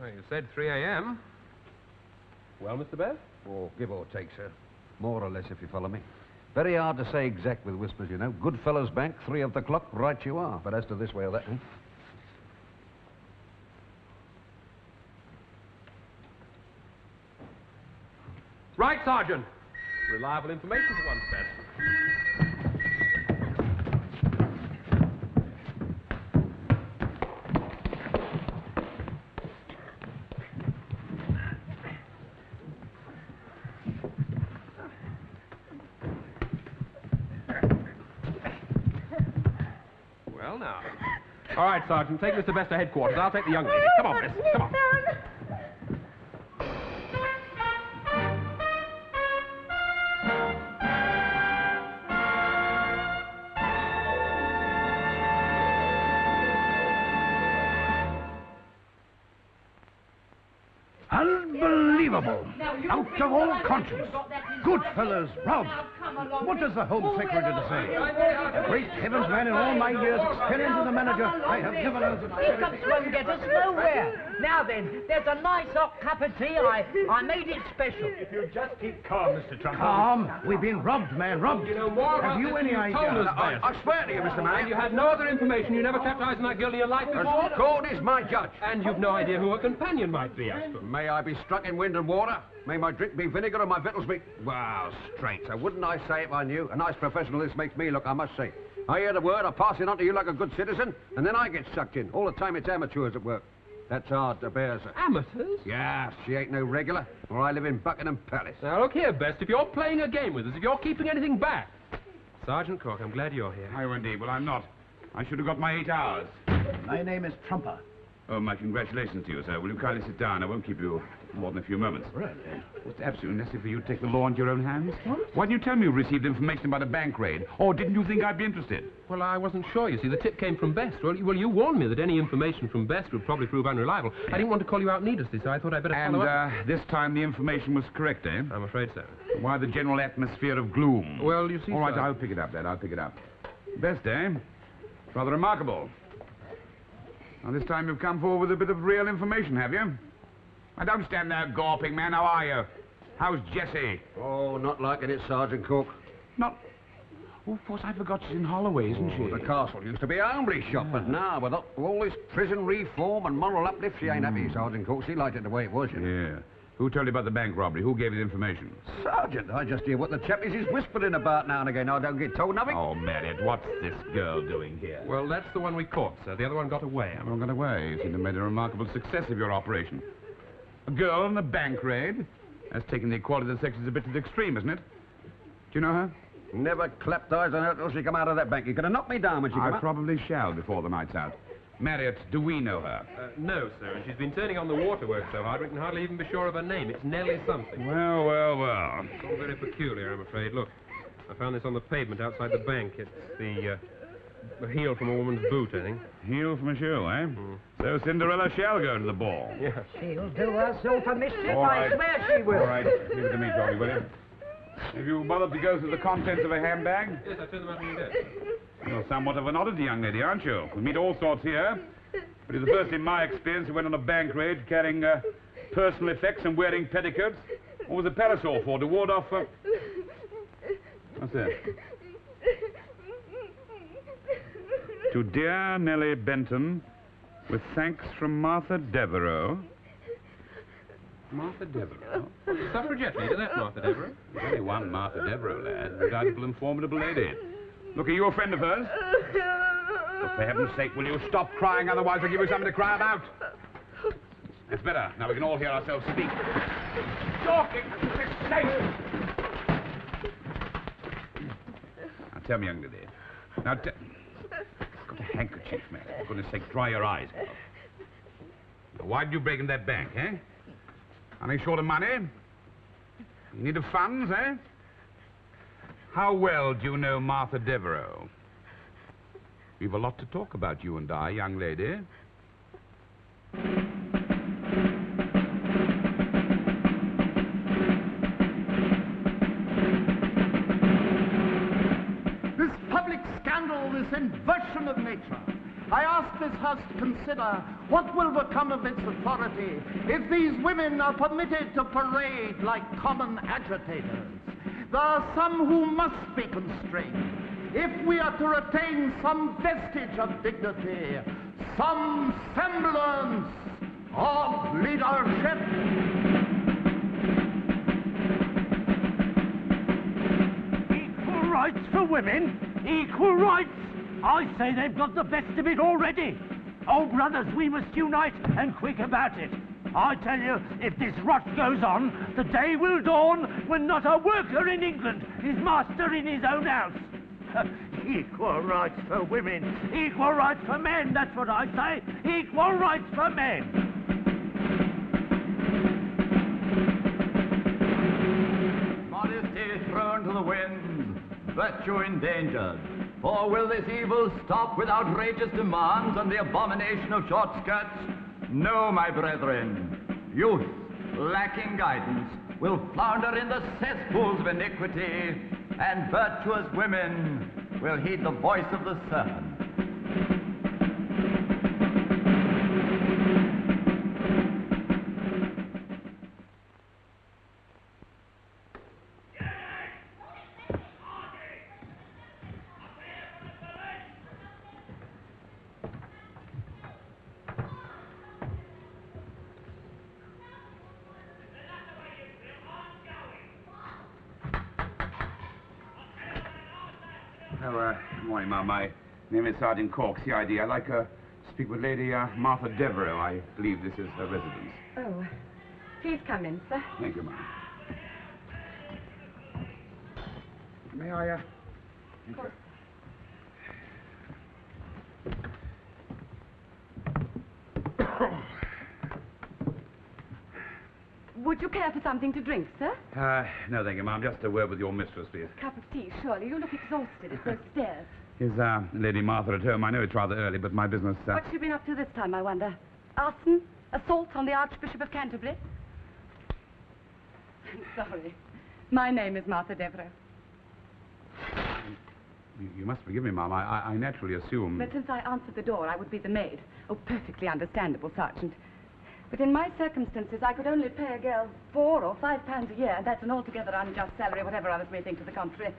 Well, you said 3 a.m. Well, Mr. Best? Oh, give or take, sir. More or less, if you follow me. Very hard to say exact with whispers, you know. Goodfellas Bank, 3 of the clock, right you are. But as to this way or that, Right, Sergeant. Reliable information for once, Best. Well, now. All right, Sergeant, take Mr. Best to headquarters. I'll take the young lady. Come on, Best. Come on. Unbelievable! Out of all conscience! Goodfellas robbed! What does the Home Secretary say? Great heavens, man, in all my years' experience as a manager, I have never learned to... Hiccups won't get us nowhere. Now then, there's a nice hot cup of tea. I made it special. If you just keep calm, Mr. Trump. Calm? We've been robbed, man, robbed. You know more about have you this any than you idea? told us, Best. I swear to you, Mr. Man. And you had no other information. You never kept eyes on that girl in your life before? God is my judge. And you've no idea who her companion might be, I suppose. May I be struck in wind and water? May my drink be vinegar and my victuals be... Wow, straight. So wouldn't I say if I knew? A nice professional this makes me look, I must say. I hear the word, I pass it on to you like a good citizen, and then I get sucked in. All the time it's amateurs at work. That's hard to bear, sir. Amateurs? Yeah, she ain't no regular, or I live in Buckingham Palace. Now, look here, Best. If you're playing a game with us, if you're keeping anything back... Sergeant Cork, I'm glad you're here. I indeed. Well, I'm not. I should have got my 8 hours. My name is Trumper. Oh, my congratulations to you, sir. Will you kindly sit down? I won't keep you more than a few moments. Really? It's absolutely necessary for you to take the law into your own hands. What? Why didn't you tell me you received information about a bank raid? Or didn't you think I'd be interested? Well, I wasn't sure, you see. The tip came from Best. Well, you warned me that any information from Best would probably prove unreliable. I didn't want to call you out needlessly, so I thought I'd better follow up. And this time the information was correct, eh? I'm afraid so. Why the general atmosphere of gloom? Well, you see, All right, sir. I'll pick it up, Dad. I'll pick it up. Best, eh? Rather remarkable. Now, this time you've come forward with a bit of real information, have you? Now, don't stand there gawping, man. How are you? How's Jessie? Oh, not liking it, Sergeant Cork. Not... Oh, of course, I forgot she's in Holloway, isn't she? The castle used to be a homely shop, but now, with all this prison reform and moral uplift, she ain't happy, Sergeant Cork. She liked it the way it was, you know. Yeah. Who told you about the bank robbery? Who gave you the information? Sergeant, I just hear what the chappies is whispering about now and again. I don't get told nothing. Oh, Marriott, what's this girl doing here? Well, that's the one we caught, sir. The other one got away. Everyone got away. You seem to have made a remarkable success of your operation. A girl in a bank raid? That's taking the equality of the sexes a bit to the extreme, isn't it? Do you know her? Never clapped eyes on her till she come out of that bank. You could have knocked me down when she came I out. probably shall before the night's out. Marriott, do we know her? No, sir, and she's been turning on the waterworks so hard we can hardly even be sure of her name. It's Nellie something. Well, well, well. It's all very peculiar, I'm afraid. Look, I found this on the pavement outside the bank. It's the heel from a woman's boot, I think. Heel from a shoe, eh? So Cinderella shall go to the ball. Yeah. She'll do herself a mischief. All right. I swear she will. All right, leave it to me, Johnny, will you? Have you bothered to go through the contents of a handbag? Yes, I turned them out on your desk. You're somewhat of an oddity, young lady, aren't you? We meet all sorts here. But you're the first in my experience who went on a bank raid carrying personal effects and wearing petticoats. What was a parasol for? To ward off... What's that? To dear Nellie Benton, with thanks from Martha Devereux. Martha Devereux? Suffragette leader, that Martha Devereux. There's only one Martha Devereux, lad. Redoubtable and formidable lady. Look, are you a friend of hers? Look, for heaven's sake, will you stop crying? Otherwise I'll give you something to cry about. That's better. Now we can all hear ourselves speak. Talking! Now tell me, young lady. Now got a handkerchief, man. For goodness sake, dry your eyes. Now, why did you break into that bank, eh? Running short of money? You need of funds, eh? How well do you know Martha Devereux? We've a lot to talk about, you and I, young lady. This public scandal, this inversion of nature. I ask this House to consider what will become of its authority if these women are permitted to parade like common agitators. There are some who must be constrained if we are to retain some vestige of dignity, some semblance of leadership. Equal rights for women? Equal rights? I say they've got the best of it already. Oh, brothers, we must unite and quick about it. I tell you, if this rot goes on, the day will dawn when not a worker in England is master in his own house. Equal rights for women, equal rights for men, that's what I say. Equal rights for men. Modesty thrown to the winds, virtue endangered. Or will this evil stop with outrageous demands and the abomination of short skirts? No, my brethren. Youth, lacking guidance, will flounder in the cesspools of iniquity, and virtuous women will heed the voice of the serpent. Good morning, ma'am. My name is Sergeant Cork, CID. I'd like to speak with Lady Martha Devereux. I believe this is her residence. Oh, please come in, sir. Thank you, ma'am. May I, Of course. Would you care for something to drink, sir? No, thank you, ma'am. Just a word with your mistress, please. Cup of tea, surely. You look exhausted. It's those stairs. Is Lady Martha at home? I know it's rather early, but my business... What's she been up to this time, I wonder? Arson? Assault on the Archbishop of Canterbury? I'm sorry. My name is Martha Devereux. You must forgive me, ma'am. I naturally assume... But since I answered the door, I would be the maid. Oh, perfectly understandable, Sergeant. But in my circumstances, I could only pay a girl £4 or £5 a year, and that's an altogether unjust salary, whatever others may think to the contrary.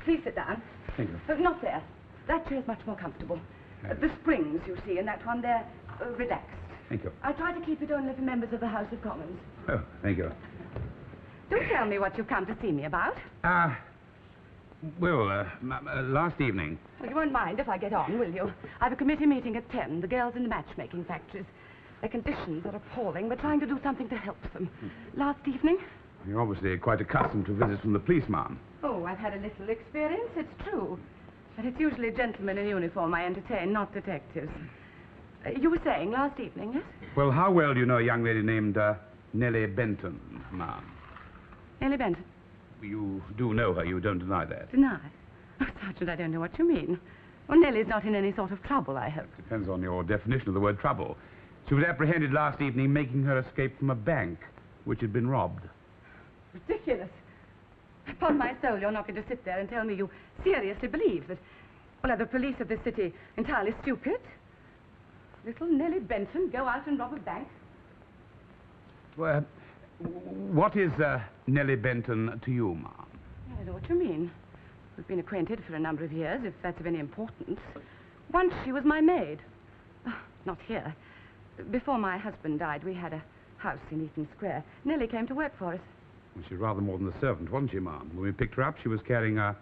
Please sit down. Thank you. Not there. That chair's much more comfortable. The springs, you see, and that one there, relaxed. Thank you. I try to keep it only for members of the House of Commons. Oh, thank you. Do tell me what you've come to see me about. Last evening... Well, you won't mind if I get on, will you? I've a committee meeting at 10, the girls in the matchmaking factories. Their conditions are appalling. We're trying to do something to help them. Last evening? You're obviously quite accustomed to visits from the police, ma'am. Oh, I've had a little experience, it's true. But it's usually gentlemen in uniform I entertain, not detectives. You were saying last evening, yes? Well, how well do you know a young lady named Nellie Benton, ma'am? Nellie Benton? You do know her, you don't deny that. Deny? Oh, Sergeant, I don't know what you mean. Well, Nellie's not in any sort of trouble, I hope. Depends on your definition of the word trouble. She was apprehended last evening making her escape from a bank which had been robbed. Ridiculous. Upon my soul, you're not going to sit there and tell me you seriously believe that... Well, are the police of this city entirely stupid? Little Nellie Benton go out and rob a bank? Well, what is Nellie Benton to you, ma'am? I don't know what you mean. We've been acquainted for a number of years, if that's of any importance. Once she was my maid. Not here. Before my husband died, we had a house in Eaton Square. Nellie came to work for us. Well, she's rather more than a servant, wasn't she, ma'am? When we picked her up, she was carrying a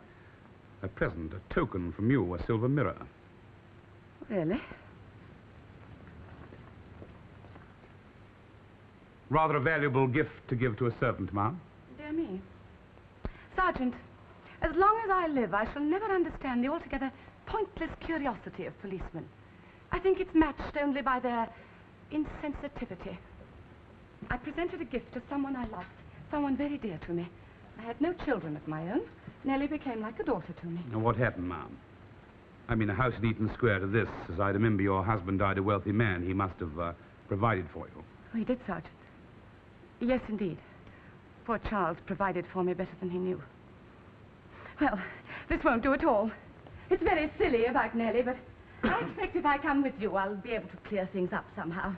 present, a token from you, a silver mirror. Really? Rather a valuable gift to give to a servant, ma'am. Dear me. Sergeant, as long as I live, I shall never understand the altogether pointless curiosity of policemen. I think it's matched only by their insensitivity. I presented a gift to someone I loved, someone very dear to me. I had no children of my own. Nellie became like a daughter to me. Now, what happened, ma'am? I mean, a house in Eaton Square to this. As I remember, your husband died a wealthy man. He must have provided for you. Oh, he did, Sergeant. Yes, indeed. Poor Charles provided for me better than he knew. Well, this won't do at all. It's very silly about Nellie, but I expect if I come with you, I'll be able to clear things up somehow.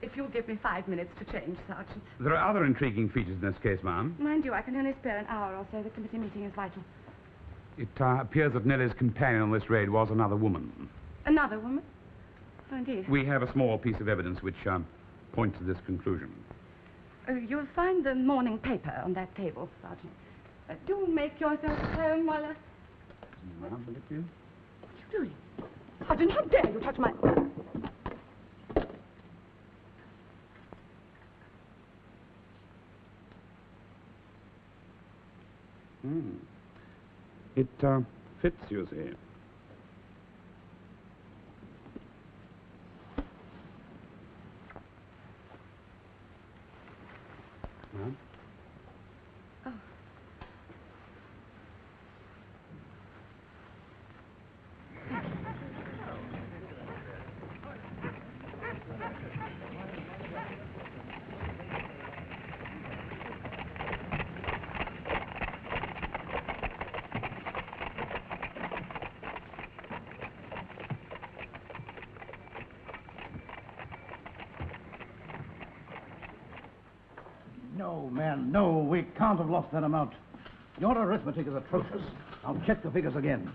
If you'll give me 5 minutes to change, Sergeant. There are other intriguing features in this case, ma'am. Mind you, I can only spare an hour or so. The committee meeting is vital. It appears that Nellie's companion on this raid was another woman. Another woman? Oh, indeed. We have a small piece of evidence which points to this conclusion. You'll find the morning paper on that table, Sergeant. Do make yourself at home while Ma'am, will it you? What are you doing? Sergeant, how dare you touch my... It fits, you see. Ma'am? Oh. No, man, no, we can't have lost that amount. Your arithmetic is atrocious. I'll check the figures again.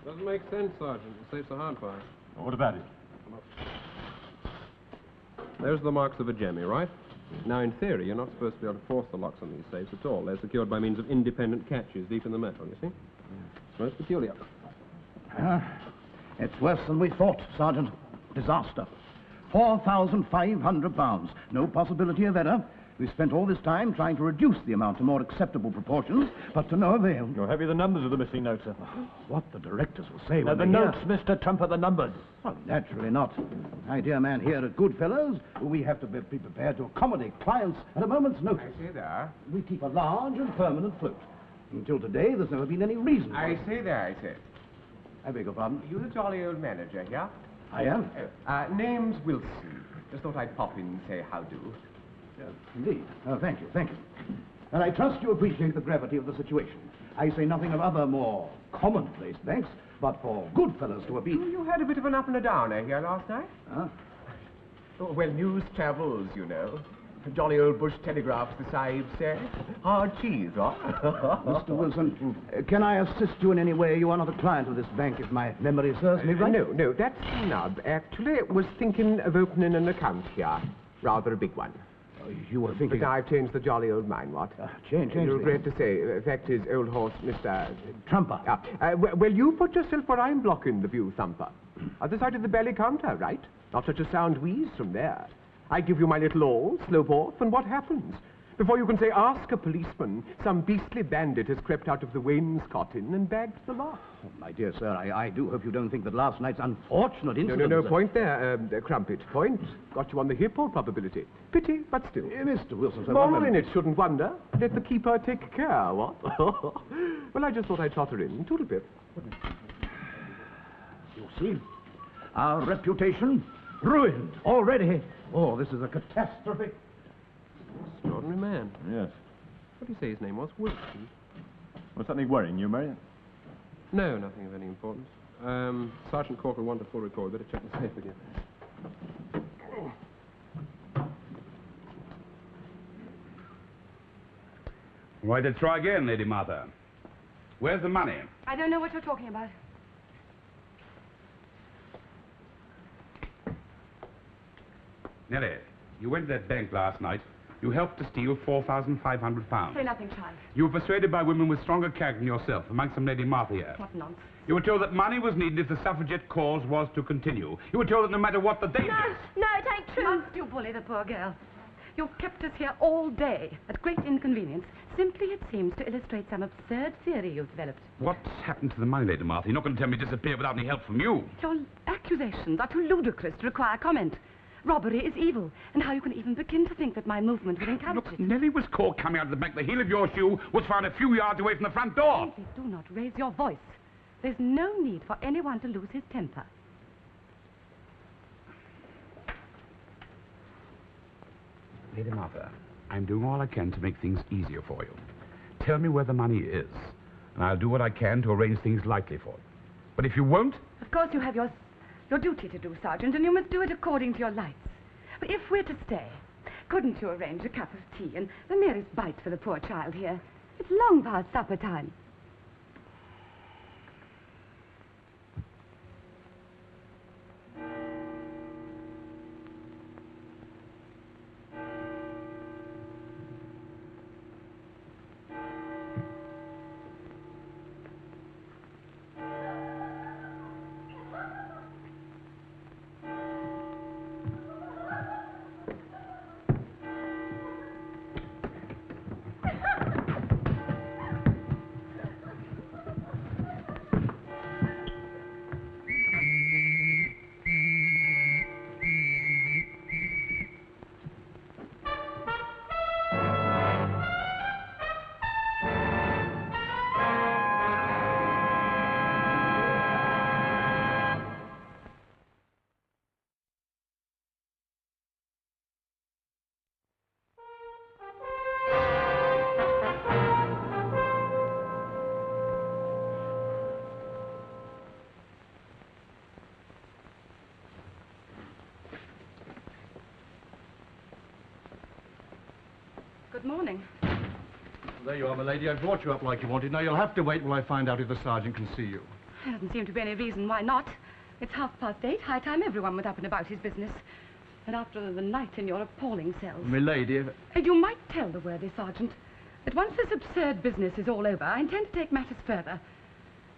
Doesn't make sense, Sergeant. It saves the hard part. What about it? There's the marks of a jemmy, right? Now, in theory, you're not supposed to be able to force the locks on these safes at all. They're secured by means of independent catches deep in the metal, you see? It's most peculiar. It's worse than we thought, Sergeant. Disaster. £4,500. No possibility of error. We spent all this time trying to reduce the amount to more acceptable proportions, but to no avail. You'll have you the numbers of the missing notes, sir. What the directors will say Now, when the they notes, hear... Mr. Trump, are the numbers. Well, naturally not. My dear man, here at Goodfellows, we have to be prepared to accommodate clients at a moment's notice. I see there. We keep a large and permanent float. Until today, there's never been any reason for I it. see there, I see. I beg your pardon? You the jolly old manager here? I am. Name's Wilson. Just thought I'd pop in and say how do. Indeed. Oh, thank you, thank you. And I trust you appreciate the gravity of the situation. I say nothing of other more commonplace banks, but for Goodfellows to appeal. Oh, you had a bit of an up and a downer here last night? Huh? Oh, well, news travels, you know. Jolly old bush telegraphs, the sahib said. Hard cheese, what? Mr. Wilson, can I assist you in any way? You are not a client of this bank, if my memory serves me right. No, that's snub. Actually, was thinking of opening an account here. Rather a big one. You were thinking... But I've changed the jolly old mind, what? Change. You regret to say. Fact is, old horse, Mr... Trumper. Well, you put yourself where I'm blocking the view, Thumper. Other side of the belly counter, right? Not such a sound wheeze from there. I give you my little all, slope off, and what happens? Before you can say, ask a policeman, some beastly bandit has crept out of the wainscoting and bagged the lot. Oh, my dear sir, I do hope you don't think that last night's unfortunate incident... No, point there, Crumpet. Point. Got you on the hip, all probability. Pity, but still. Mr. Wilson, sir... More in it, shouldn't wonder. Let the keeper take care, what? Well, I just thought I'd totter in. Toodle pip. You see? Our reputation ruined already. Oh, this is a catastrophe. Extraordinary man. Yes. What do you say his name was? Wilson? Was something worrying you, Marion? No, nothing of any importance. Sergeant Cork will want a full report. Better check the safe with you. Right, let's try again, Lady Martha. Where's the money? I don't know what you're talking about. Nellie, you went to that bank last night. You helped to steal £4,500. Say nothing, child. You were persuaded by women with stronger character than yourself, amongst them Lady Martha here. What nonsense. You were told that money was needed if the suffragette cause was to continue. You were told that no matter what the dangers... No, it ain't true. Must you bully the poor girl? You've kept us here all day, at great inconvenience. Simply, it seems, to illustrate some absurd theory you've developed. What's happened to the money, Lady Martha? You're not going to tell me it disappeared without any help from you. Your accusations are too ludicrous to require comment. Robbery is evil, and how you can even begin to think that my movement would encourage Look, it. Nellie was caught coming out of the bank. The heel of your shoe was found a few yards away from the front door. Daisy, do not raise your voice. There's no need for anyone to lose his temper. Lady Martha, I'm doing all I can to make things easier for you. Tell me where the money is, and I'll do what I can to arrange things lightly for you. But if you won't... Of course you have your your duty to do, Sergeant, and you must do it according to your lights. But if we're to stay, couldn't you arrange a cup of tea and the merest bite for the poor child here? It's long past supper time. Good morning. There you are, my lady. I brought you up like you wanted. Now you'll have to wait while I find out if the sergeant can see you. There doesn't seem to be any reason why not. It's 8:30, high time everyone went up and about his business. And after the night in your appalling cells. My lady... And you might tell the worthy sergeant that once this absurd business is all over, I intend to take matters further.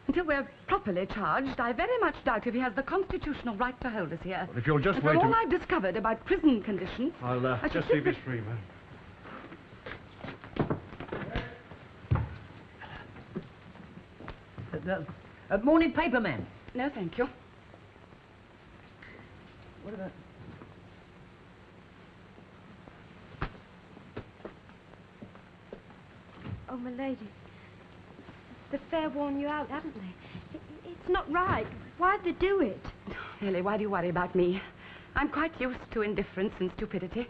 Until we're properly charged, I very much doubt if he has the constitutional right to hold us here. Well, if you'll just and wait... From all I've discovered about prison conditions... I'll just leave this free, man. Morning, paperman. No, thank you. What about... Oh, my lady. The fair worn you out, haven't they? It's not right. Why'd they do it? Ellie, why do you worry about me? I'm quite used to indifference and stupidity.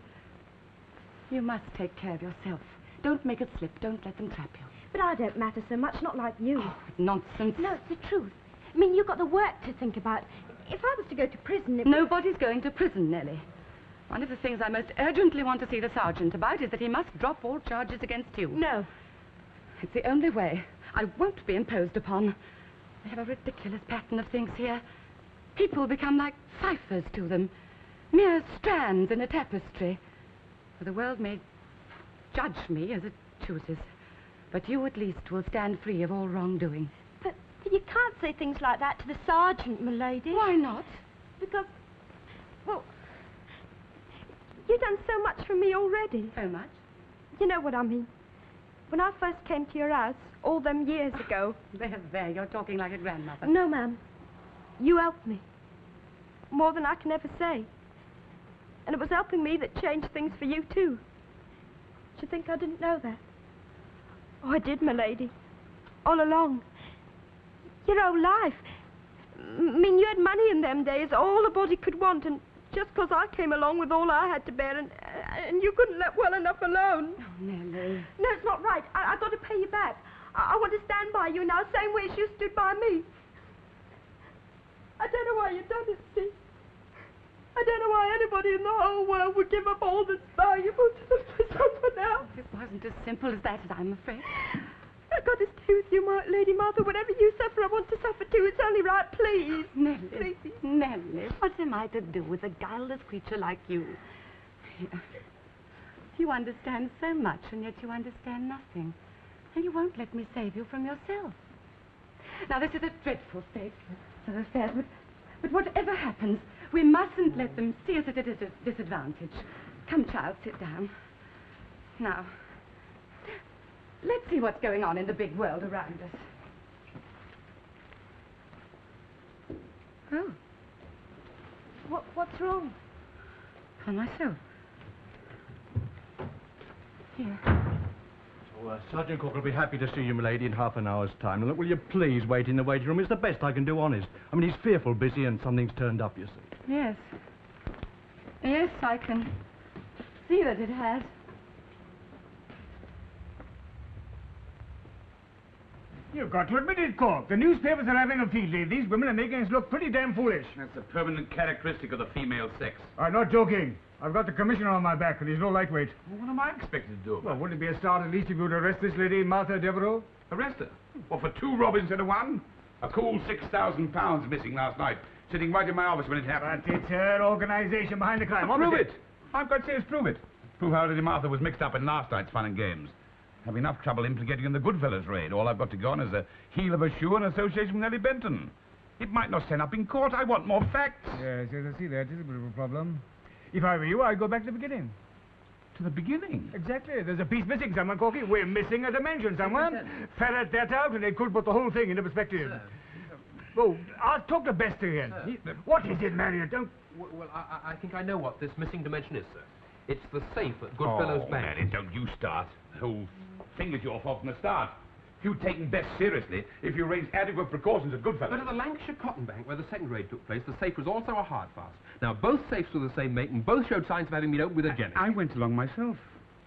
You must take care of yourself. Don't make it slip. Don't let them trap you. But I don't matter so much, not like you. Oh, nonsense. No, it's the truth. I mean, you've got the work to think about. If I was to go to prison... Nobody's going to prison, Nellie. One of the things I most urgently want to see the sergeant about is that he must drop all charges against you. No. It's the only way. I won't be imposed upon. They have a ridiculous pattern of things here. People become like ciphers to them. Mere strands in a tapestry. For the world may judge me as it chooses. But you at least will stand free of all wrongdoing. But you can't say things like that to the sergeant, my lady. Why not? Because, well, you've done so much for me already. So much? You know what I mean. When I first came to your house, all them years ago... There, you're talking like a grandmother. No, ma'am. You helped me. More than I can ever say. And it was helping me that changed things for you, too. Do you think I didn't know that? Oh, I did, my lady. All along. Your whole life. I mean, you had money in them days, all a body could want, and just 'cause I came along with all I had to bear, and you couldn't let well enough alone. Oh, Nellie. No, it's not right. I've got to pay you back. I want to stand by you now, same way as you stood by me. I don't know why you've done it, see? I don't know why anybody in the whole world would give up all that's valuable to them for someone else. It wasn't as simple as that, I'm afraid. I've got to stay with you, Lady Martha. Whatever you suffer, I want to suffer too. It's only right, please. Nellie, Please. Nellie, what am I to do with a guileless creature like you? You understand so much, and yet you understand nothing. And you won't let me save you from yourself. Now, this is a dreadful state of affairs, but whatever happens, we mustn't let them see us at a disadvantage. Come, child, sit down. Now, let's see what's going on in the big world around us. Oh. What's wrong? On myself. Here. So, Sergeant Cork will be happy to see you, my lady, in half an hour's time. And look, will you please wait in the waiting room? It's the best I can do, honest. I mean, he's fearful busy and something's turned up, you see. Yes. Yes, I can see that it has. You've got to admit it, Cork. The newspapers are having a field day. These women are making us look pretty damn foolish. That's a permanent characteristic of the female sex. I'm not joking. I've got the commissioner on my back, and he's no lightweight. Well, what am I expected to do? Well, wouldn't it be a start at least if you'd arrest this lady, Martha Devereux? Arrest her? Well, for 2 robins instead of 1? A cool £6,000 missing last night, sitting right in my office when it happened. But it's her organization behind the crime. Prove it. I've got to say, prove it. Prove how Lady Martha was mixed up in last night's fun and games. Have enough trouble implicating in the Goodfellas raid. All I've got to go on is a heel of a shoe in association with Nellie Benton. It might not stand up in court. I want more facts. Yes, I see that. It's a bit of a problem. If I were you, I'd go back to the beginning. To the beginning? Exactly. There's a piece missing, someone, Corky. We're missing a dimension, someone. Ferret that out, and it could put the whole thing into perspective. Oh, I'll talk to Bester again. What is it, Marriott? Don't... Well, I think I know what this missing dimension is, sir. It's the safe at Goodfellow's Bank. Marriott, don't you start. The whole thing is your fault from the start. If you'd taken Best seriously, if you raised adequate precautions at Goodfellow. But at the Lancashire Cotton Bank, where the second raid took place, the safe was also a hard fast. Now, both safes were the same make, and both showed signs of having been opened with a jemmy. I went along myself.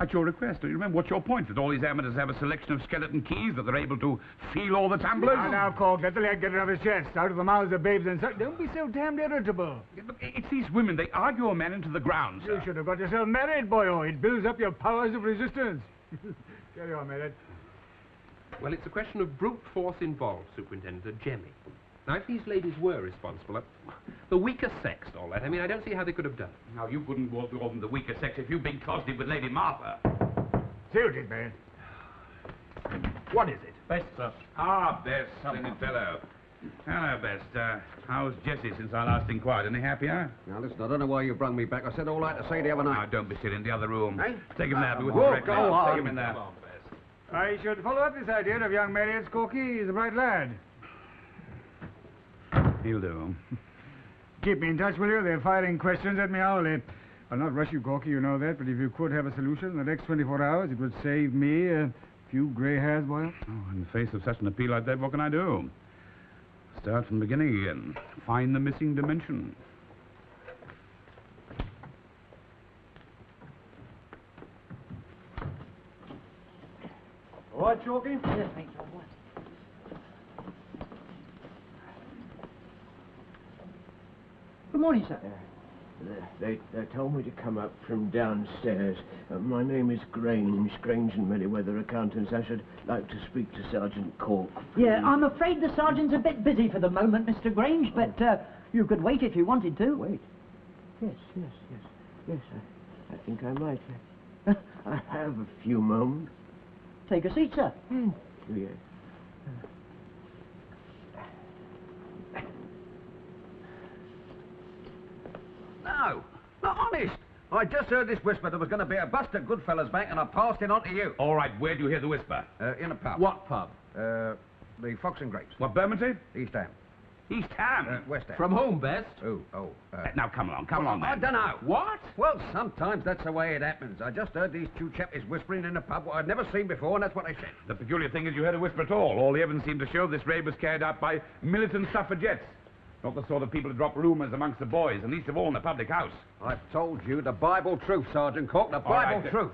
At your request. Do you remember what's your point? That all these amateurs have a selection of skeleton keys, that they're able to feel all the tumblers? Now, Cork, let the lad get it off his chest. Out of the mouths of babes and such. Don't be so damned irritable. Yeah, but it's these women. They argue a man into the ground, sir. You should have got yourself married, boyo. It builds up your powers of resistance. Carry on, Marriott. Well, it's a question of brute force involved, Superintendent, a jemmy. Now, if these ladies were responsible, the weaker sex, all that, I mean, I don't see how they could have done it. Now, you couldn't call them the weaker sex if you've been closeted with Lady Martha. See what it is, man. What is it? Best, sir. Ah, Best, splendid fellow. Hello, Best. How's Jessie since I last inquired? Any happier? Now, listen, I don't know why you brung me back. I said all I had to say the other Now, night. don't be silly in the other room. Eh? Take him there. Be with Oh, you go directly. on. Take him in there. Come on, Best. I should follow up this idea of young Marriott's, Corky. He's a bright lad. He'll do. Keep me in touch, will you? They're firing questions at me hourly. I'll not rush you, Corky, you know that, but if you could have a solution in the next 24 hours, it would save me a few grey hairs, boy. Oh, in the face of such an appeal like that, what can I do? Start from the beginning again. Find the missing dimension. All right, Chalky? Yes, thanks, all right. Good morning, sir. They told me to come up from downstairs. My name is Grange and Merryweather Accountants. I should like to speak to Sergeant Cork. Yeah, I'm afraid the sergeant's a bit busy for the moment, Mr. Grange, but you could wait if you wanted to. Wait. Yes, I think I might. I have a few moments. Take a seat, sir. Thank you, yes. No, honest. I just heard this whisper there was going to be a bust at Goodfellas Bank, and I passed it on to you. All right, where do you hear the whisper? In a pub. What pub? The Fox and Grapes. What, Bermondsey? East Ham. East Ham. West Ham. From home, Best. Now, come along, I then. don't know. What? Well, sometimes that's the way it happens. I just heard these two chappies whispering in a pub what I'd never seen before, and that's what they said. The peculiar thing is you heard a whisper at all. All the evidence seemed to show this raid was carried out by militant suffragettes. Not the sort of people who drop rumours amongst the boys, and least of all in a public house. I've told you the Bible truth, Sergeant Cork, the Bible right, truth.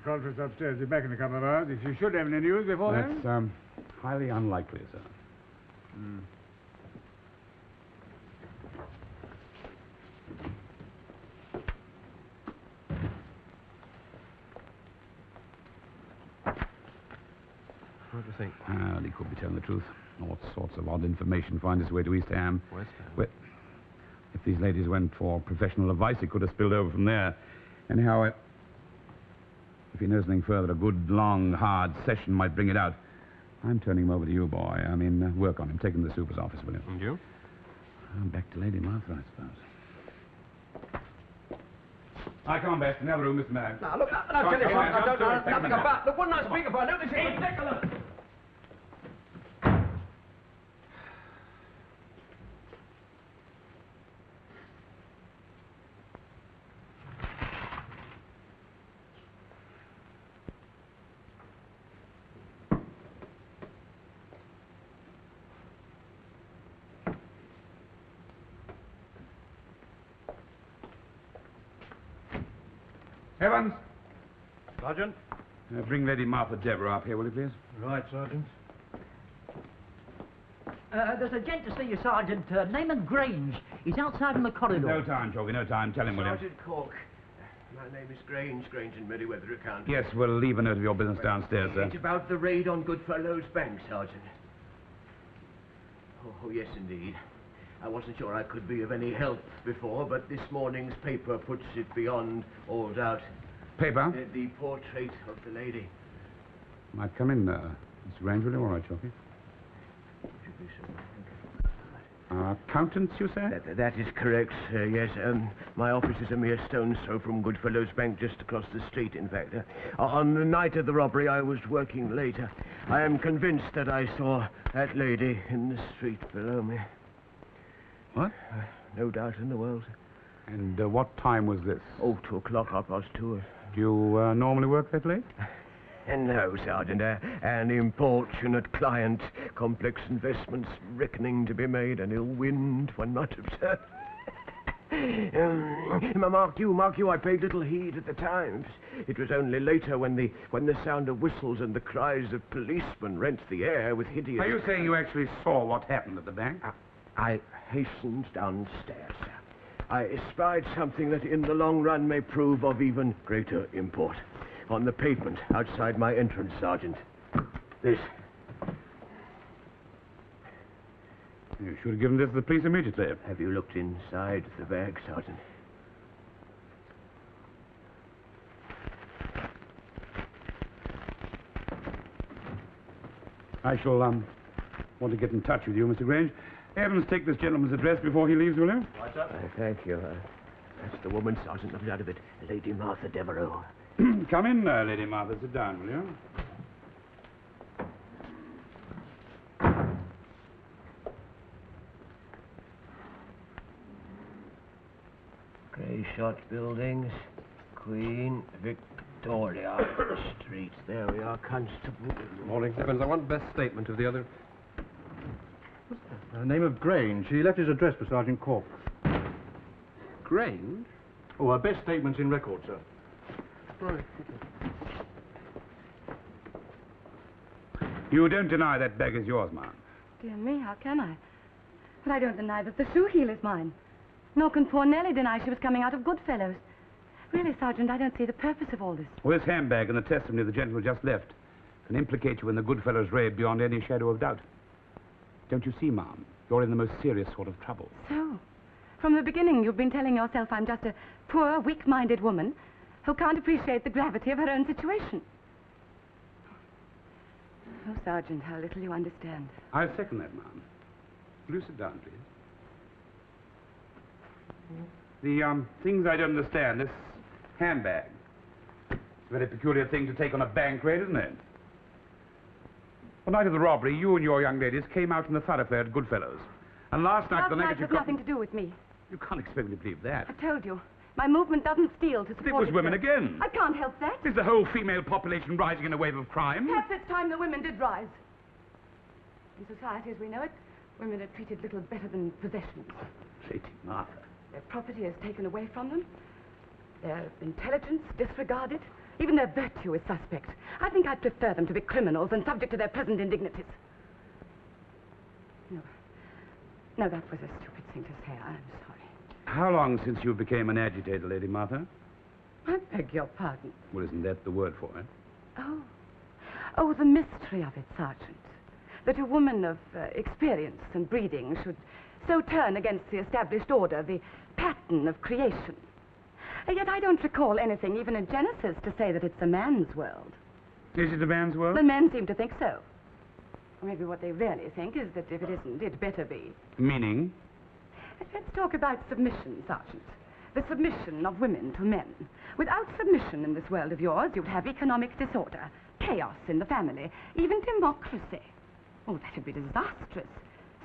Culprit's upstairs. Be back in a couple of hours. If you should have any news before then. That's, highly unlikely, sir. What do you think? Well, he could be telling the truth. All sorts of odd information find its way to East Ham. West Ham. Well, if these ladies went for professional advice, it could have spilled over from there. Anyhow, if he knows anything further, a good, long, hard session might bring it out. I'm turning him over to you, boy. I mean, work on him. Take him to the super's office, will you? And you? Back to Lady Martha, I suppose. Hi, come on, Best. In the other room, Mr. Mag. Now, look, I'll tell you something I don't know nothing about. Look, wouldn't I speak if I knew this? Hey, take a look. Evans, Sergeant? bring Lady Martha Devereux up here, will you, please? Right, Sergeant. There's a gent to see you, Sergeant. Name of Grange. He's outside in the corridor. No time, Chalky, no time. Tell him, will you? Sergeant Cork. My name is Grange and Merryweather account. Yes, we'll leave a note of your business downstairs, sir. It's about the raid on Goodfellow's Bank, Sergeant. Oh, yes, indeed. I wasn't sure I could be of any help before, but this morning's paper puts it beyond all doubt. Paper? The portrait of the lady. Might come in, Mr. Grange, will you? All right, Chalky. Should be so. Accountants, you say? That is correct, sir, yes. My office is a mere stone's throw from Goodfellow's Bank, just across the street, in fact. On the night of the robbery, I was working late. I am convinced that I saw that lady in the street below me. What? No doubt in the world. And what time was this? Oh, 2 o'clock, 2:30. Do you normally work that late? No, Sergeant. An importunate client, complex investments, reckoning to be made, an ill wind, one might observe. Mark you, I paid little heed at the time. It was only later when the sound of whistles and the cries of policemen rent the air with hideous... Are you saying you actually saw what happened at the bank? I hastened downstairs, sir. I espied something that in the long run may prove of even greater import. On the pavement outside my entrance, Sergeant. This. You should have given this to the police immediately. Have you looked inside the bag, Sergeant? I shall, want to get in touch with you, Mr. Grange. Evans, take this gentleman's address before he leaves, will you? Right, sir. Thank you. That's the woman, Sergeant, not out of it. Lady Martha Devereux. Come in, Lady Martha. Sit down, will you? Grey shot buildings, Queen Victoria Street. There we are, Constable. Morning, Evans. I want best statement of the other... Name of Grange. He left his address for Sergeant Cork. Grange? Oh, our best statement's in record, sir. Right. You don't deny that bag is yours, ma'am? Dear me, how can I? But I don't deny that the shoe heel is mine. Nor can poor Nellie deny she was coming out of Goodfellow's. Really, Sergeant, I don't see the purpose of all this. Well, this handbag and the testimony the gentleman just left can implicate you in the Goodfellow's raid beyond any shadow of doubt. Don't you see, ma'am? You're in the most serious sort of trouble. So, from the beginning, you've been telling yourself I'm just a poor, weak-minded woman who can't appreciate the gravity of her own situation. Oh, Sergeant, how little you understand. I'll second that, ma'am. Will you sit down, please? The, things I don't understand, this handbag. It's a very peculiar thing to take on a bank raid, isn't it? The night of the robbery, you and your young ladies came out in the thoroughfare at Goodfellow's. And last night, the negative... Last night has nothing to do with me. You can't expect me to believe that. I told you. My movement doesn't steal to support It was women again. I can't help that. Is the whole female population rising in a wave of crime? Perhaps it's time the women did rise. In society as we know it, women are treated little better than possessions. Lady Martha. Their property is taken away from them. Their intelligence disregarded. Even their virtue is suspect. I think I'd prefer them to be criminals and subject to their present indignities. No, that was a stupid thing to say. I'm sorry. How long since you became an agitator, Lady Martha? I beg your pardon. Well, isn't that the word for it? Oh, the mystery of it, Sergeant. That a woman of experience and breeding should so turn against the established order, the pattern of creation. And yet I don't recall anything, even in Genesis, to say that it's a man's world. Is it a man's world? The men seem to think so. Or maybe what they really think is that if it isn't, it better be. Meaning? Let's talk about submission, Sergeant. The submission of women to men. Without submission in this world of yours, you'd have economic disorder, chaos in the family, even democracy. Oh, that would be disastrous.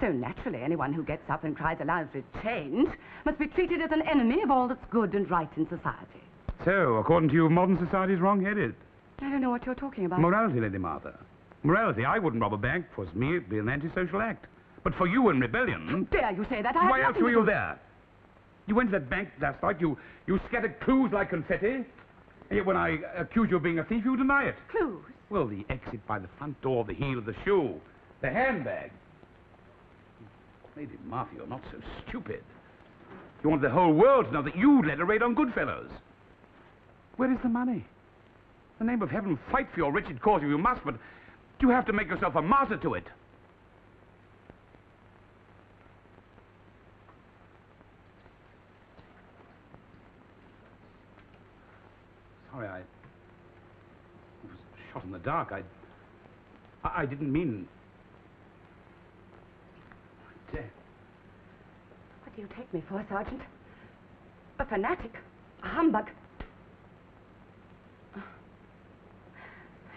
So naturally, anyone who gets up and cries aloud for change must be treated as an enemy of all that's good and right in society. So, according to you, modern society is wrong-headed? I don't know what you're talking about. Morality, Lady Martha. Morality. I wouldn't rob a bank. For me, it'd be an antisocial act. But for you in rebellion... How dare you say that? Why else were you there? You went to that bank last night. You scattered clues like confetti. And yet when I accuse you of being a thief, you deny it. Clues? Well, the exit by the front door, the heel of the shoe, the handbag. Lady Martha, you're not so stupid. You want the whole world to know that you led a raid on Goodfellows. Where is the money? In the name of heaven, fight for your wretched cause if you must, but you have to make yourself a martyr to it. Sorry, I was shot in the dark. I didn't mean... Death. What do you take me for, Sergeant? A fanatic? A humbug?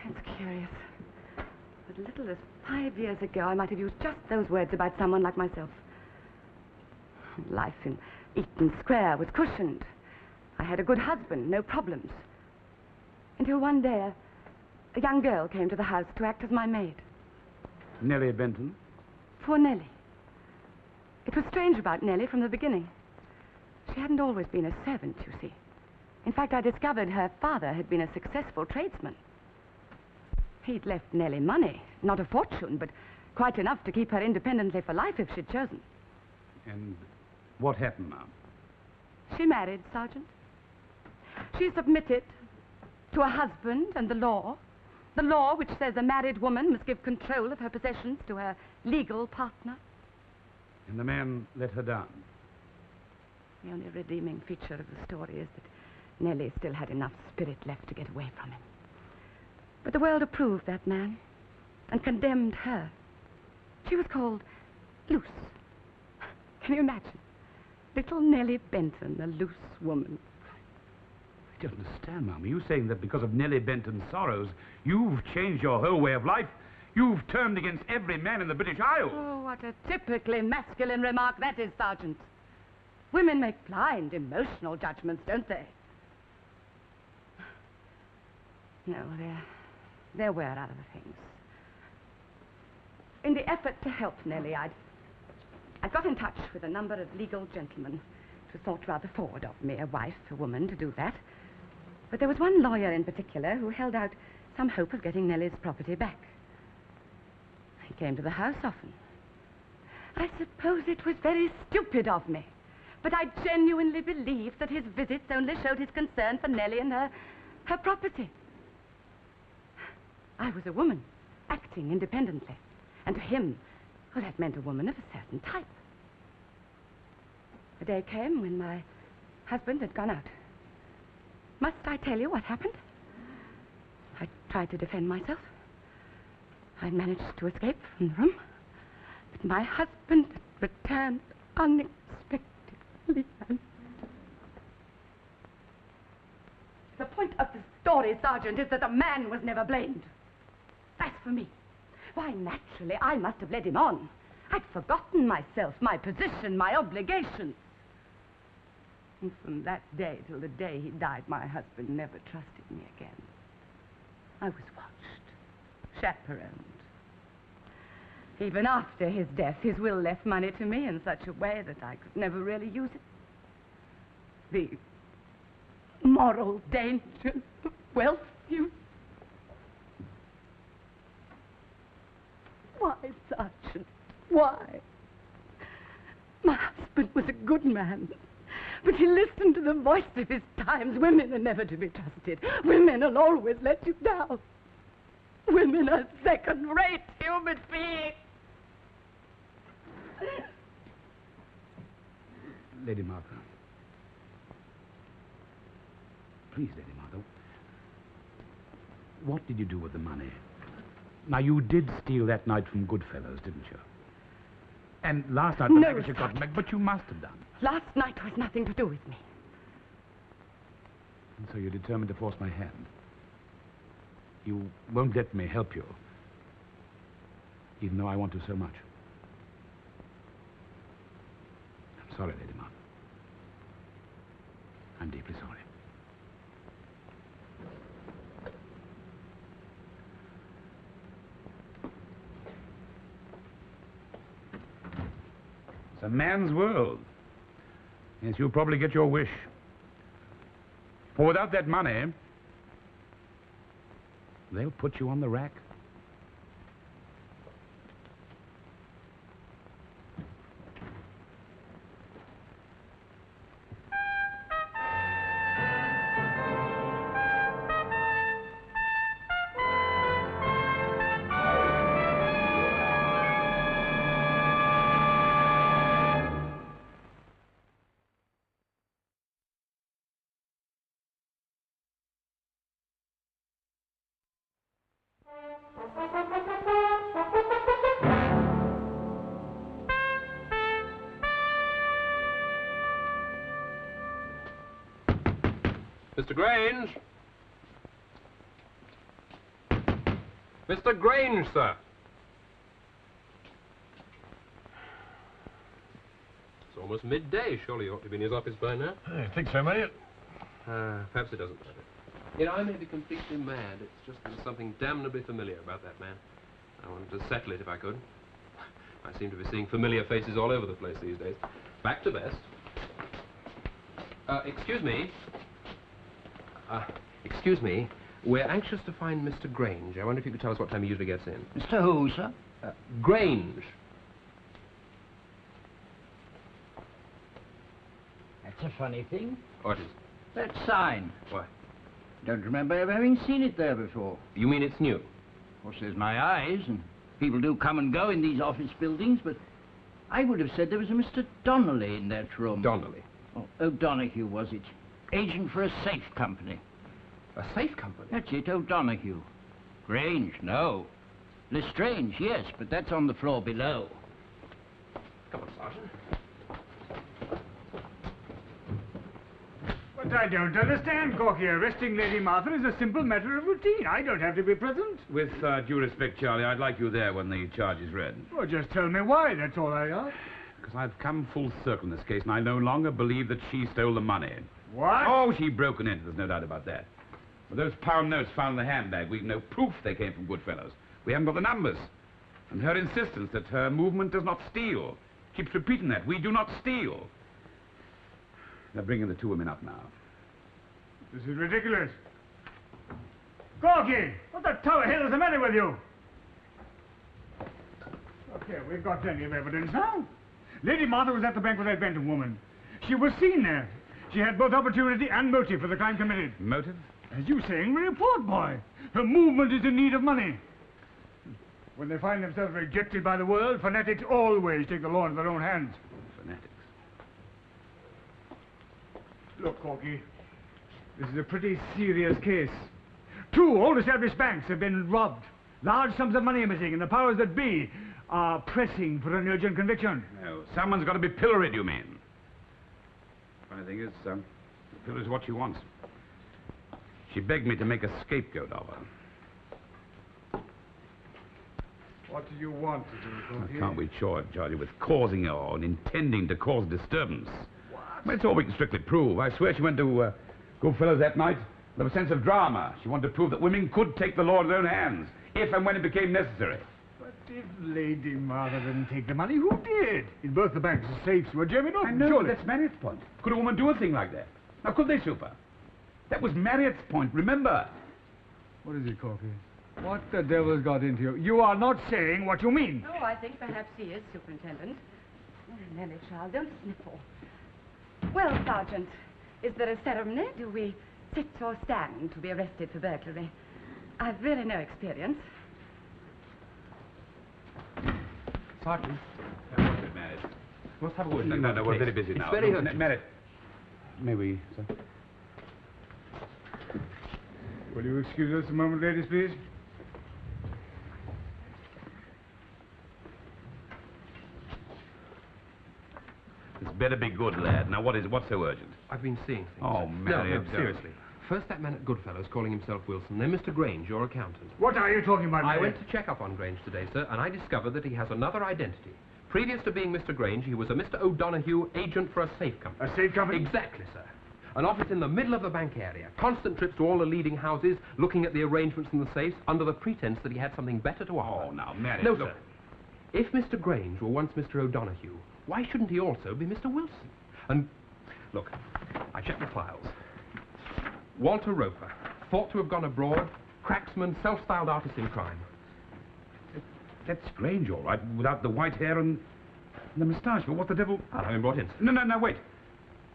It's curious. As little as 5 years ago, I might have used just those words about someone like myself. Life in Eaton Square was cushioned. I had a good husband, no problems. Until one day, a young girl came to the house to act as my maid. Nellie Benton? Poor Nellie. It was strange about Nellie from the beginning. She hadn't always been a servant, you see. In fact, I discovered her father had been a successful tradesman. He'd left Nellie money, not a fortune, but quite enough to keep her independently for life if she'd chosen. And what happened now? She married, Sergeant. She submitted to a husband and the law which says a married woman must give control of her possessions to her legal partner. And the man let her down? The only redeeming feature of the story is that Nellie still had enough spirit left to get away from him. But the world approved that man and condemned her. She was called loose. Can you imagine? Little Nellie Benton, a loose woman. I don't understand, Mum. Are you saying that because of Nellie Benton's sorrows, you've changed your whole way of life? You've turned against every man in the British Isles? Oh, what a typically masculine remark that is, Sergeant. Women make blind, emotional judgments, don't they? No, there were other things. In the effort to help Nellie, I'd got in touch with a number of legal gentlemen. It was thought rather forward of me, a wife, a woman, to do that. But there was one lawyer in particular who held out some hope of getting Nellie's property back. He came to the house often. I suppose it was very stupid of me, but I genuinely believe that his visits only showed his concern for Nellie and her property. I was a woman, acting independently, and to him, well, that meant a woman of a certain type. The day came when my husband had gone out. Must I tell you what happened? I tried to defend myself. I managed to escape from the room, but my husband returned unexpectedly. The point of the story, Sergeant, is that the man was never blamed. As for me, why, naturally, I must have led him on. I'd forgotten myself, my position, my obligations. And from that day till the day he died, my husband never trusted me again. I was watched, chaperoned. Even after his death, his will left money to me in such a way that I could never really use it. The moral dangers of wealth use. Why, Sergeant? Why? My husband was a good man, but he listened to the voice of his times. Women are never to be trusted. Women will always let you down. Women are second-rate human beings. Lady Martha. Please, Lady Martha. What did you do with the money? Now, you did steal that night from Goodfellows, didn't you? And last night, the handkerchief got back, but you must have done. Last night was nothing to do with me. And so you're determined to force my hand. You won't let me help you, even though I want to so much. I'm sorry, Lady Martha. I'm deeply sorry. It's a man's world. Yes, you'll probably get your wish. For without that money, they'll put you on the rack. Mr. Grange? Mr. Grange, sir. It's almost midday. Surely you ought to be in his office by now. I think so, mate. Perhaps it doesn't matter. You know, I may be completely mad. It's just there's something damnably familiar about that man. I wanted to settle it if I could. I seem to be seeing familiar faces all over the place these days. Back to best. Excuse me. Excuse me. We're anxious to find Mr. Grange. I wonder if you could tell us what time he usually gets in. Mr. Who, sir? Grange. That's a funny thing. What is? That sign. What? Don't remember ever having seen it there before. You mean it's new? Of course, there's my eyes, and people do come and go in these office buildings, but I would have said there was a Mr. Donnelly in that room. Donnelly? Oh, O'Donoghue, was it? Agent for a safe company. A safe company? That's it, O'Donoghue. Grange, no. Lestrange, yes, but that's on the floor below. Come on, Sergeant. But I don't understand, Corky. Arresting Lady Martha is a simple matter of routine. I don't have to be present. With due respect, Charlie, I'd like you there when the charge is read. Well, just tell me why, that's all I ask. Because I've come full circle in this case, and I no longer believe that she stole the money. What? Oh, she broke and entered, there's no doubt about that. With those pound notes found in the handbag, we've no proof they came from Goodfellows. We haven't got the numbers. And her insistence that her movement does not steal. Keeps repeating that. We do not steal. They're bringing the two women up now. This is ridiculous. Corky, what the tower hell is the matter with you? Okay, we've got plenty of evidence now. Lady Martha was at the bank with that Benton woman. She was seen there. She had both opportunity and motive for the crime committed. Motive? As you saying, report boy. Her movement is in need of money. When they find themselves rejected by the world, fanatics always take the law into their own hands. Fanatics. Look, Corky, this is a pretty serious case. 2 old-established banks have been robbed. Large sums of money are missing, and the powers that be are pressing for an urgent conviction. No, someone's got to be pilloried, you mean? Funny thing is, the pillar is what she wants. She begged me to make a scapegoat of her. What do you want to do, Corky? I can't be charged with causing or intending to cause disturbance. What? Well, it's all we can strictly prove. I swear she went to Goodfellows that night with a sense of drama. She wanted to prove that women could take the law in their own hands, if and when it became necessary. But if Lady Martha didn't take the money, who did? In both the banks, the safes were Jimmy Norton. I know, surely. that's Marriott's point. Could a woman do a thing like that? Now, could they, Super? That was Marriott's point, remember? What is it, Corky? What the devil's got into you? You are not saying what you mean. Oh, I think perhaps he is, Superintendent. Nellie, child, don't sniffle. Well, Sergeant, is there a ceremony? Do we sit or stand to be arrested for burglary? I've really no experience. Sergeant. What's it, Marriott? Must have a word. No, we're very busy it's now. Very urgent. Marriott, may we, sir? Will you excuse us a moment, ladies, please? It's better be good, lad. Now, what's so urgent? I've been seeing things. Oh, Marriott. No, seriously. First that man at Goodfellows calling himself Wilson, then Mr. Grange, your accountant. What are you talking about, I Marriott? went to check up on Grange today, sir, and I discovered that he has another identity. Previous to being Mr. Grange, he was a Mr. O'Donoghue, agent for a safe company. A safe company? Exactly, sir. An office in the middle of the bank area. Constant trips to all the leading houses, looking at the arrangements in the safes, under the pretense that he had something better to offer. Oh, now, Marriott, No, look. sir. If Mr. Grange were once Mr. O'Donoghue, why shouldn't he also be Mr. Wilson? And, look, I checked the files. Walter Roper, thought to have gone abroad, cracksman, self-styled artist in crime. That's strange, all right, without the white hair and the moustache. But what the devil... I'll have him brought in, sir. No, wait.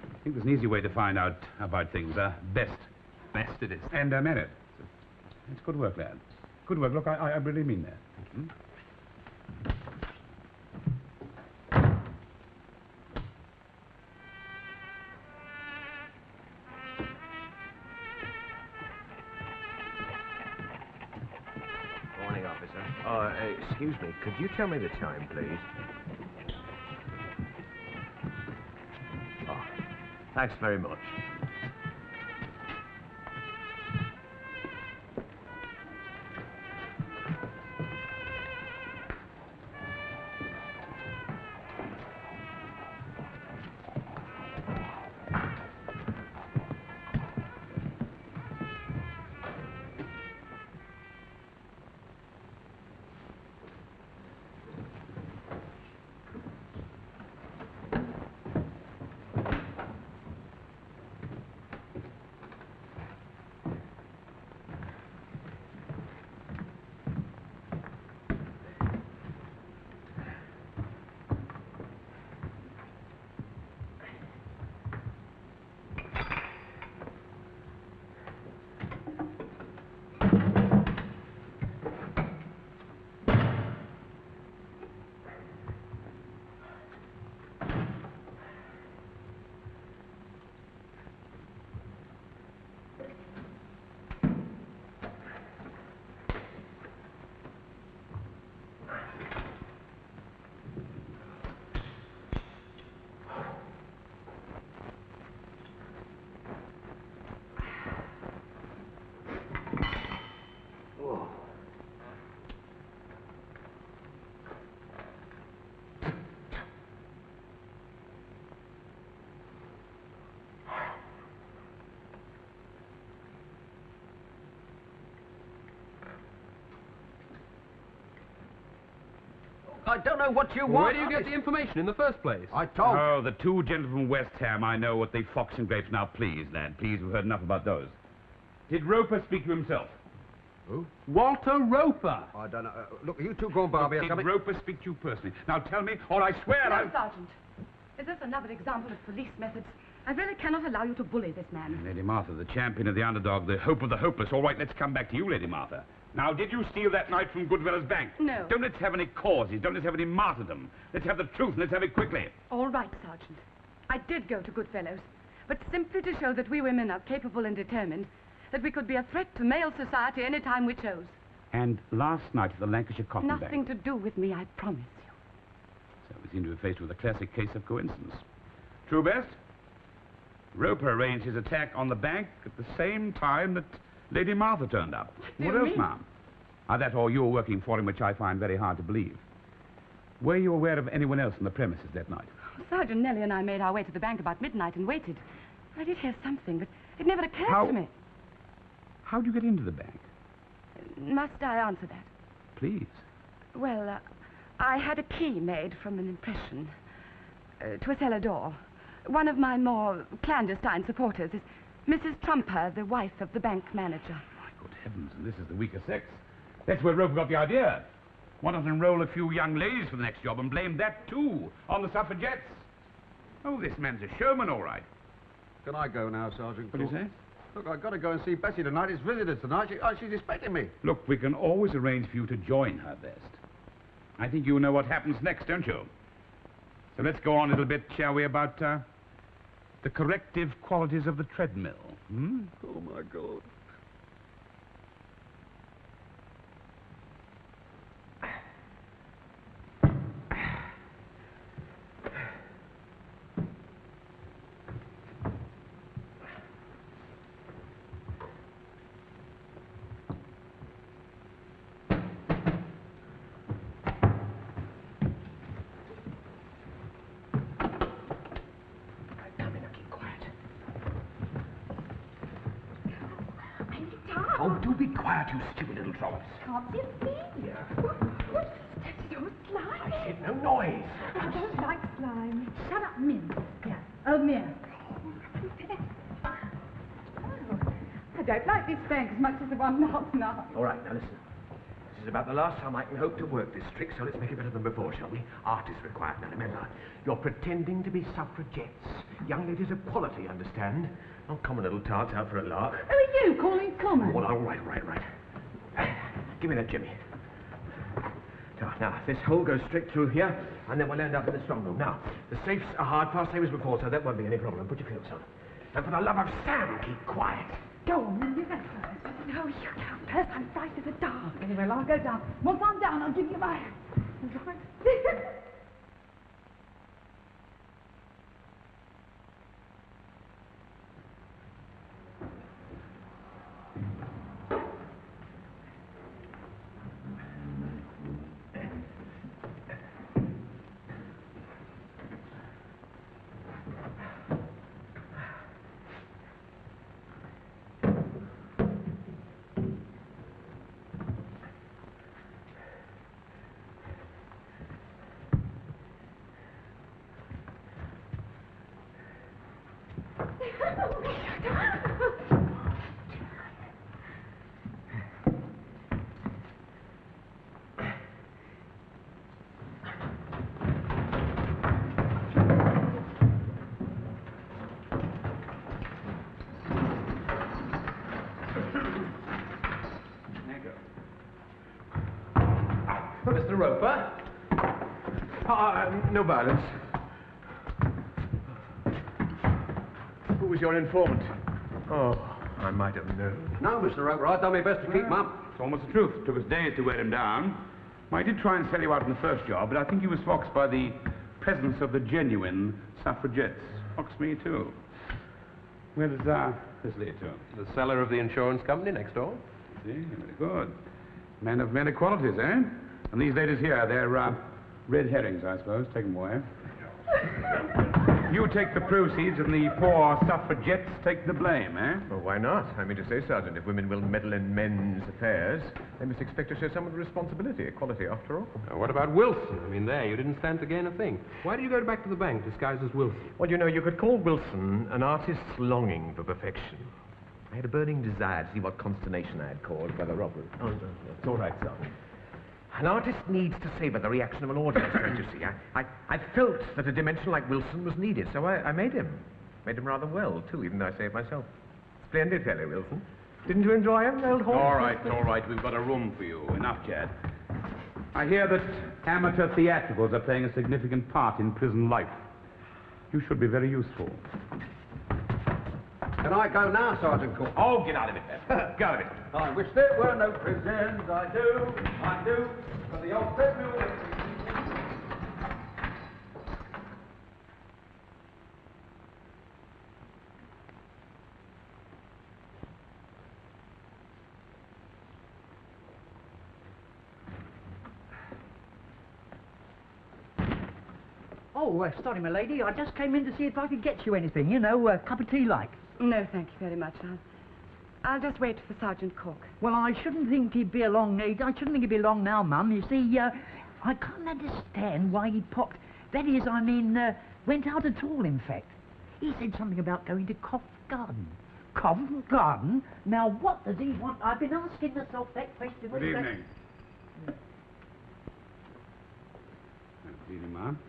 I think there's an easy way to find out about things, best. Best it is. And, Marriott, it's good work, lad. Good work. Look, I really mean that. Thank you. Morning, officer. Excuse me, could you tell me the time, please? Oh, thanks very much. I don't know what you Well, want. where do you get the information in the first place? I told you. Oh, the two gentlemen from West Ham. I know what they fox and grapes. Now, please, lad, please, we've heard enough about those. Did Roper speak to himself? Who? Walter Roper. I don't know. Look, you two go on, Barbie. Did Roper speak to you personally? Now, tell me, or I swear No, I'll... Sergeant. Is this another example of police methods? I really cannot allow you to bully this man. Lady Martha, the champion of the underdog, the hope of the hopeless. All right, let's come back to you, Lady Martha. Now, did you steal that night from Goodfellow's Bank? No. Don't let's have any causes. Don't let's have any martyrdom. Let's have the truth, and let's have it quickly. All right, Sergeant. I did go to Goodfellow's, but simply to show that we women are capable and determined, that we could be a threat to male society any time we chose. And last night at the Lancashire Cotton Bank. Nothing to do with me, I promise you. So we seem to be faced with a classic case of coincidence. True, Best? Roper arranged his attack on the bank at the same time that Lady Martha turned up. What else, mean? ma'am? That or you were working for him, which I find very hard to believe. Were you aware of anyone else on the premises that night? Sergeant Nellie and I made our way to the bank about midnight and waited. I did hear something, but it never occurred to me. How'd you get into the bank? Must I answer that? Please. Well, I had a key made from an impression to a cellar door. One of my more clandestine supporters is Mrs. Trumper, the wife of the bank manager. My good heavens, and this is the weaker sex. That's where Roper got the idea. Why not enroll a few young ladies for the next job and blame that, too, on the Suffragettes? Oh, this man's a showman, all right. Can I go now, Sergeant? What do you say? Look, I've got to go and see Bessie tonight. It's visitors tonight. She's expecting me. Look, we can always arrange for you to join her, Best. I think you know what happens next, don't you? So let's go on a little bit, shall we, about the corrective qualities of the treadmill. Hmm? Oh, my God. Oh, do be quiet, you stupid little trollops. Can't see a thing. Yeah. What's that? So slimy. I said no noise. I don't like slime. Shut up, Min. Yeah. Oh, Min. I don't like this bank as much as the one last night. All right, now listen. This is about the last time I can hope to work this trick, so let's make it better than before, shall we? Art is required. Now remember, you're pretending to be suffragettes. Young ladies of quality, understand? Not common little tarts out for a lark. Who are you calling common? Oh, all right. Give me that, Jimmy. Now, this hole goes straight through here, and then we'll end up in the strong room. Now, the safes are hard pass, same as before, so that won't be any problem. Put your clothes on. And for the love of Sam, keep quiet. Go on, Min, you go first. No, you go first. I'm frightened of the dark. Anyway, well, I'll go down. Once I'm down, I'll give you my hand. Right. Mr. Roper? No violence. Who was your informant? Oh, I might have known. No, Mr. Roper, I've done my best to keep him up. It's almost the truth. It took us days to wear him down. Well, I did try and sell you out in the first job, but I think he was foxed by the presence of the genuine suffragettes. Foxed me, too. Where does this lead to? The cellar of the insurance company next door. See, very good. Man of many qualities, eh? And these ladies here, they're red herrings, I suppose. Take them away. You take the proceeds and the poor suffragettes take the blame, eh? Well, why not? I mean to say, Sergeant, if women will meddle in men's affairs, they must expect to show some responsibility, equality after all. What about Wilson? I mean, there, you didn't stand to gain a thing. Why did you go back to the bank disguised as Wilson? Well, you know, you could call Wilson an artist's longing for perfection. I had a burning desire to see what consternation I had caused by the robbery. Oh, no, it's all right, Sergeant. An artist needs to savour the reaction of an audience, don't you see? I felt that a dimension like Wilson was needed, so I made him. Made him rather well, too, even though I say it myself. Splendid fellow, Wilson. Didn't you enjoy him, old horse? All right, we've got a room for you. Enough, Chad. I hear that amateur theatricals are playing a significant part in prison life. You should be very useful. Can I go now, Sergeant Cork? Oh, get out of it, then. Get out of it. I wish there were no prisons, I do, but the old treadmill with me. Oh, sorry, my lady. I just came in to see if I could get you anything. You know, a cup of tea like. No, thank you very much. I'll just wait for Sergeant Cork. Well, I shouldn't think he'd be along. I shouldn't think he'd be along now, Mum. You see, I can't understand why he popped. That is, I mean, went out at all, in fact. He said something about going to Covent Garden. Covent Garden? Now, what does he want? I've been asking myself that question. Good evening. Good evening, ma'am.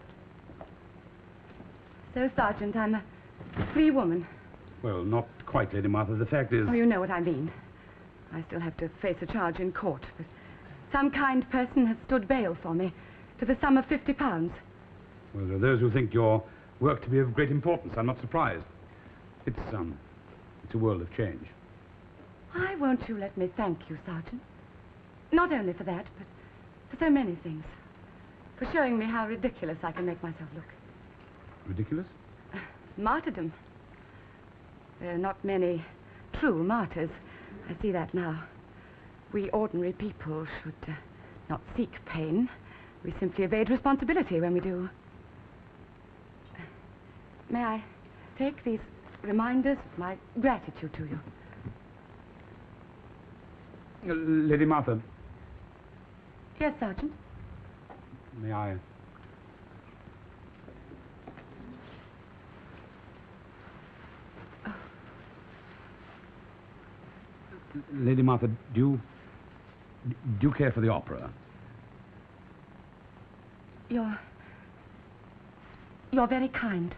So, Sergeant, I'm a free woman. Well, not quite, Lady Martha. The fact is... Oh, you know what I mean. I still have to face a charge in court, but some kind person has stood bail for me to the sum of £50. Well, there are those who think your work to be of great importance. I'm not surprised. It's a world of change. Why won't you let me thank you, Sergeant? Not only for that, but for so many things. For showing me how ridiculous I can make myself look. Ridiculous? Martyrdom. There are not many true martyrs. I see that now. We ordinary people should not seek pain. We simply evade responsibility when we do. May I take these reminders of my gratitude to you? Lady Martha. Yes, Sergeant. May I... Lady Martha, do you care for the opera? You're very kind.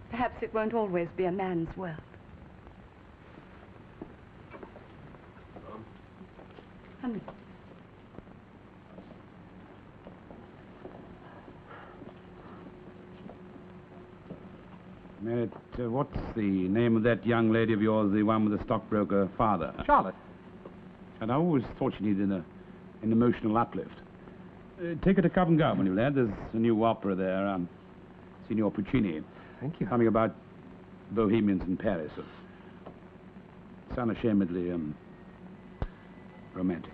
Perhaps it won't always be a man's world. Henry. Merritt, what's the name of that young lady of yours, the one with the stockbroker father? Charlotte. And I always thought she needed an emotional uplift. Take her to Covent Garden, will you, lad? There's a new opera there, Signor Puccini. Thank you. Something about bohemians in Paris. It's unashamedly, romantic.